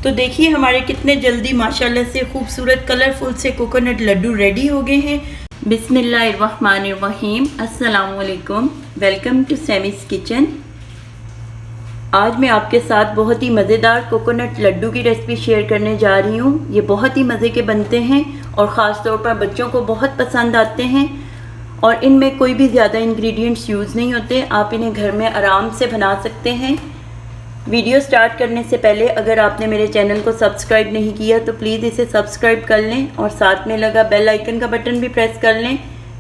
तो देखिए हमारे कितने जल्दी माशाल्लाह से खूबसूरत कलरफुल से कोकोनट लड्डू रेडी हो गए हैं। बिस्मिल्लाहिर्रहमानिर्रहीम, अस्सलाम वालेकुम, वेलकम टू सैमीज़ किचन। आज मैं आपके साथ बहुत ही मज़ेदार कोकोनट लड्डू की रेसिपी शेयर करने जा रही हूँ। ये बहुत ही मज़े के बनते हैं और ख़ास तौर पर बच्चों को बहुत पसंद आते हैं और इनमें कोई भी ज़्यादा इंग्रेडिएंट्स यूज़ नहीं होते। आप इन्हें घर में आराम से बना सकते हैं। वीडियो स्टार्ट करने से पहले अगर आपने मेरे चैनल को सब्सक्राइब नहीं किया तो प्लीज़ इसे सब्सक्राइब कर लें और साथ में लगा बेल आइकन का बटन भी प्रेस कर लें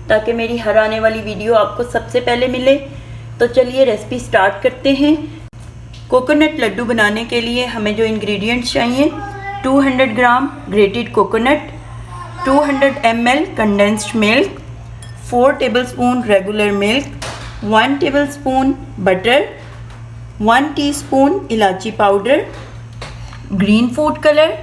ताकि मेरी हर आने वाली वीडियो आपको सबसे पहले मिले। तो चलिए रेसिपी स्टार्ट करते हैं। कोकोनट लड्डू बनाने के लिए हमें जो इंग्रेडिएंट्स चाहिए, 200 gram grated coconut, 200 ml condensed milk, 4 tablespoon regular milk, 1 tablespoon butter, 1 teaspoon इलायची powder, green food colour,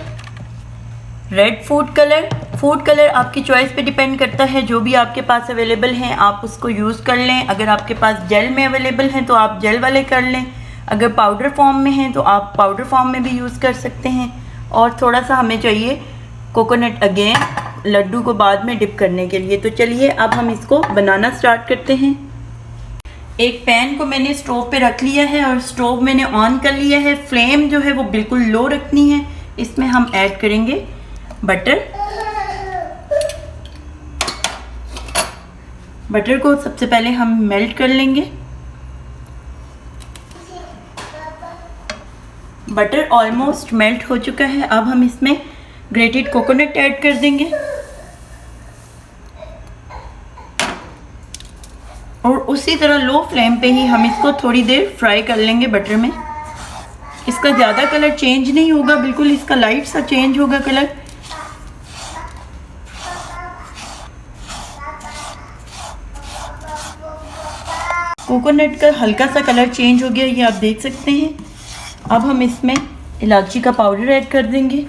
red food colour. Food colour आपकी चॉइस पे डिपेंड करता है, जो भी आपके पास अवेलेबल हैं आप उसको यूज़ कर लें। अगर आपके पास जेल में अवेलेबल हैं तो आप जेल वाले कर लें, अगर पाउडर फॉर्म में हैं तो आप पाउडर फॉर्म में भी यूज़ कर सकते हैं। और थोड़ा सा हमें चाहिए कोकोनट अगेन लड्डू को बाद में डिप करने के लिए। तो चलिए अब हम इसको बनाना स्टार्ट करते हैं। एक पैन को मैंने स्टोव पे रख लिया है और स्टोव मैंने ऑन कर लिया है। फ्लेम जो है वो बिल्कुल लो रखनी है। इसमें हम ऐड करेंगे बटर। बटर को सबसे पहले हम मेल्ट कर लेंगे। बटर ऑलमोस्ट मेल्ट हो चुका है। अब हम इसमें ग्रेटेड कोकोनट ऐड कर देंगे और उसी तरह लो फ्लेम पे ही हम इसको थोड़ी देर फ्राई कर लेंगे बटर में। इसका ज़्यादा कलर चेंज नहीं होगा, बिल्कुल इसका लाइट सा चेंज होगा कलर। कोकोनट का हल्का सा कलर चेंज हो गया, ये आप देख सकते हैं। अब हम इसमें इलायची का पाउडर ऐड कर देंगे।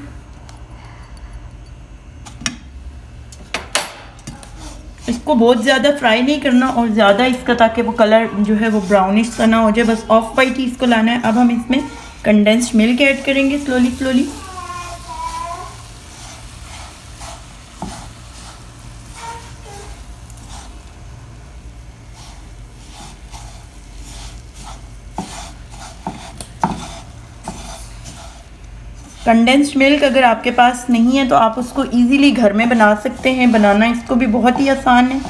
इसको बहुत ज़्यादा फ्राई नहीं करना और ज़्यादा इसका, ताकि वो कलर जो है वो ब्राउनिश सा ना हो जाए, बस ऑफ वाइट ही इसको लाना है। अब हम इसमें कंडेंस्ड मिल्क ऐड करेंगे स्लोली स्लोली। कंडेंस्ड मिल्क अगर आपके पास नहीं है तो आप उसको इजीली घर में बना सकते हैं। बनाना इसको भी बहुत ही आसान है।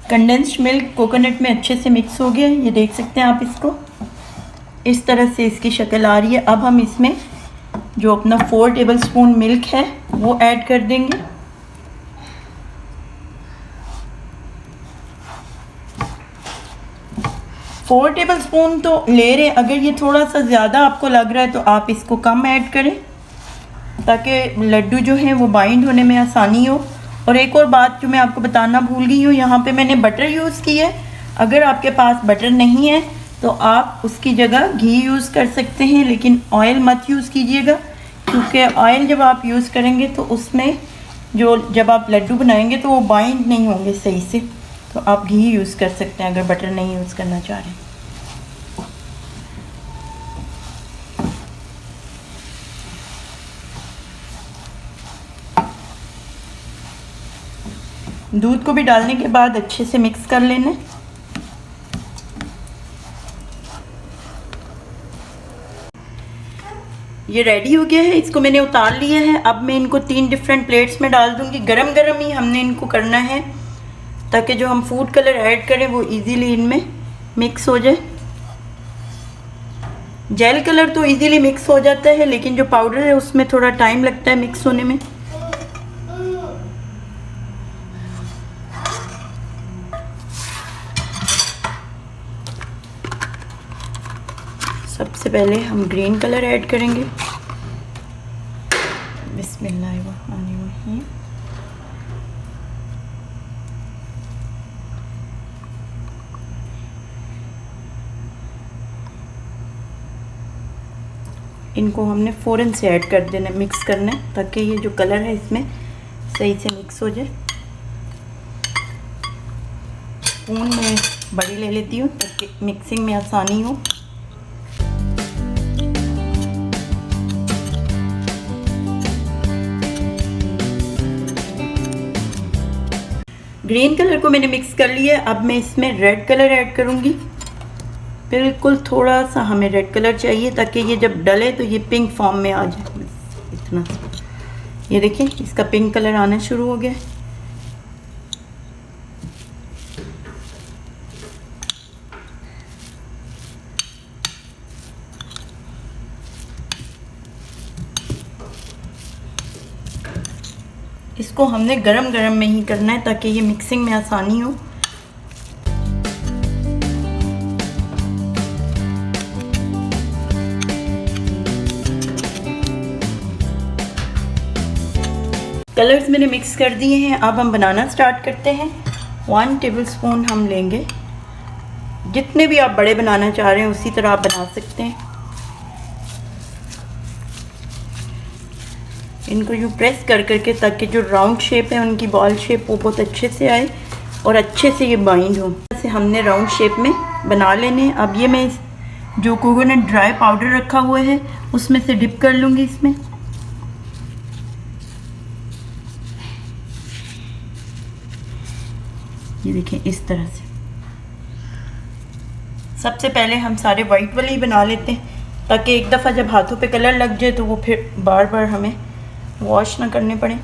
कंडेंस्ड मिल्क कोकोनट में अच्छे से मिक्स हो गया, ये देख सकते हैं आप इसको। इस तरह से इसकी शक्ल आ रही है। अब हम इसमें जो अपना 4 टेबलस्पून मिल्क है वो ऐड कर देंगे। फोर टेबलस्पून तो ले रहे हैं। अगर ये थोड़ा सा ज़्यादा आपको लग रहा है तो आप इसको कम ऐड करें ताकि लड्डू जो हैं वो बाइंड होने में आसानी हो। और एक और बात जो मैं आपको बताना भूल गई हूँ, यहाँ पे मैंने बटर यूज़ की है। अगर आपके पास बटर नहीं है तो आप उसकी जगह घी यूज़ कर सकते हैं, लेकिन ऑयल मत यूज़ कीजिएगा, क्योंकि ऑयल जब आप यूज़ करेंगे तो उसमें जब आप लड्डू बनाएंगे तो वो बाइंड नहीं होंगे सही से। तो आप घी यूज़ कर सकते हैं अगर बटर नहीं यूज़ करना चाह रहे। दूध को भी डालने के बाद अच्छे से मिक्स कर लेना। ये रेडी हो गया है, इसको मैंने उतार लिया है। अब मैं इनको 3 डिफरेंट प्लेट्स में डाल दूंगी। गरम गरम ही हमने इनको करना है ताकि जो हम फूड कलर ऐड करें वो इजीली इनमें मिक्स हो जाए। जेल कलर तो इजीली मिक्स हो जाता है, लेकिन जो पाउडर है उसमें थोड़ा टाइम लगता है मिक्स होने में। सबसे पहले हम ग्रीन कलर ऐड करेंगे। बिस्मिल्लाहिर्रहमानिर्रहीम। इनको हमने फ़ौरन से ऐड कर देना, मिक्स करना है ताकि ये जो कलर है इसमें सही से मिक्स हो जाए। स्पून में बड़ी ले लेती हूँ ताकि मिक्सिंग में आसानी हो। ग्रीन कलर को मैंने मिक्स कर लिया है। अब मैं इसमें रेड कलर ऐड करूँगी। बिल्कुल थोड़ा सा हमें रेड कलर चाहिए ताकि ये जब डले तो ये पिंक फॉर्म में आ जाए। इतना, ये देखिए इसका पिंक कलर आना शुरू हो गया है। इसको हमने गरम गरम में ही करना है ताकि ये मिक्सिंग में आसानी हो। कलर्स मैंने मिक्स कर दिए हैं। अब हम बनाना स्टार्ट करते हैं। 1 टेबलस्पून हम लेंगे। जितने भी आप बड़े बनाना चाह रहे हैं उसी तरह आप बना सकते हैं। इनको यूँ प्रेस कर करके ताकि जो राउंड शेप है उनकी बॉल शेप वो बहुत अच्छे से आए और अच्छे से ये बाइंड हो। ऐसे हमने राउंड शेप में बना लेने। अब ये मैं जो कोकोनट ड्राई पाउडर रखा हुआ है उसमें से डिप कर लूँगी इसमें। ये देखिए इस तरह से। सबसे पहले हम सारे वाइट वाले ही बना लेते हैं ताकि एक दफ़ा जब हाथों पे कलर लग जाए तो वो फिर बार बार हमें वॉश ना करने पड़े।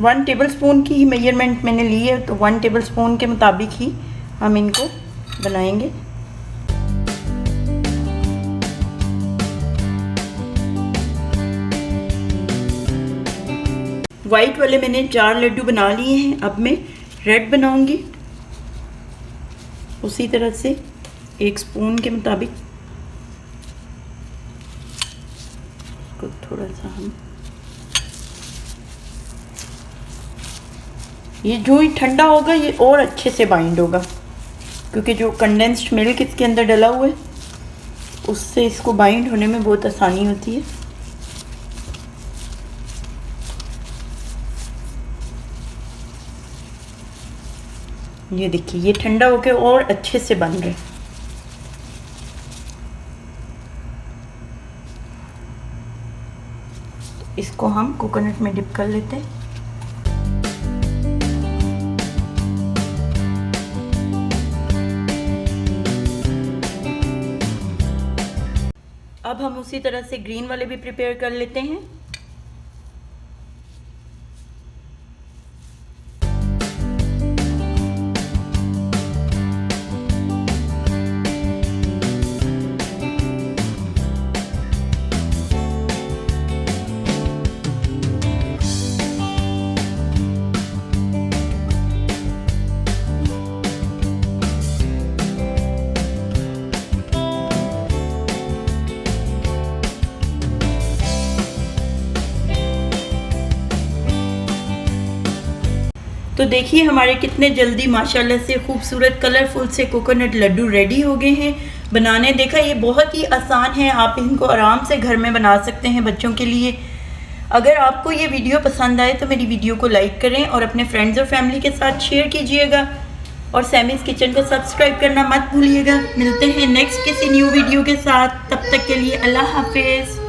1 टेबलस्पून की ही मेजरमेंट मैंने ली है, तो 1 टेबलस्पून के मुताबिक ही हम इनको बनाएंगे। वाइट वाले मैंने 4 लड्डू बना लिए हैं। अब मैं रेड बनाऊंगी उसी तरह से 1 स्पून के मुताबिक। को थोड़ा सा हम ये जो ही ठंडा होगा ये और अच्छे से बाइंड होगा क्योंकि जो कंडेंस्ड मिल्क इसके अंदर डला हुआ है उससे इसको बाइंड होने में बहुत आसानी होती है। ये देखिए ये ठंडा होकर और अच्छे से बन रहे। इसको हम कोकोनट में डिप कर लेते हैं। अब हम उसी तरह से ग्रीन वाले भी प्रिपेयर कर लेते हैं। तो देखिए हमारे कितने जल्दी माशाल्लाह से खूबसूरत कलरफुल से कोकोनट लड्डू रेडी हो गए हैं बनाने। देखा ये बहुत ही आसान है, आप इनको आराम से घर में बना सकते हैं बच्चों के लिए। अगर आपको ये वीडियो पसंद आए तो मेरी वीडियो को लाइक करें और अपने फ्रेंड्स और फैमिली के साथ शेयर कीजिएगा और सैमीज़ किचन को सब्सक्राइब करना मत भूलिएगा। मिलते हैं नेक्स्ट किसी न्यू वीडियो के साथ, तब तक के लिए अल्लाह हाफिज़।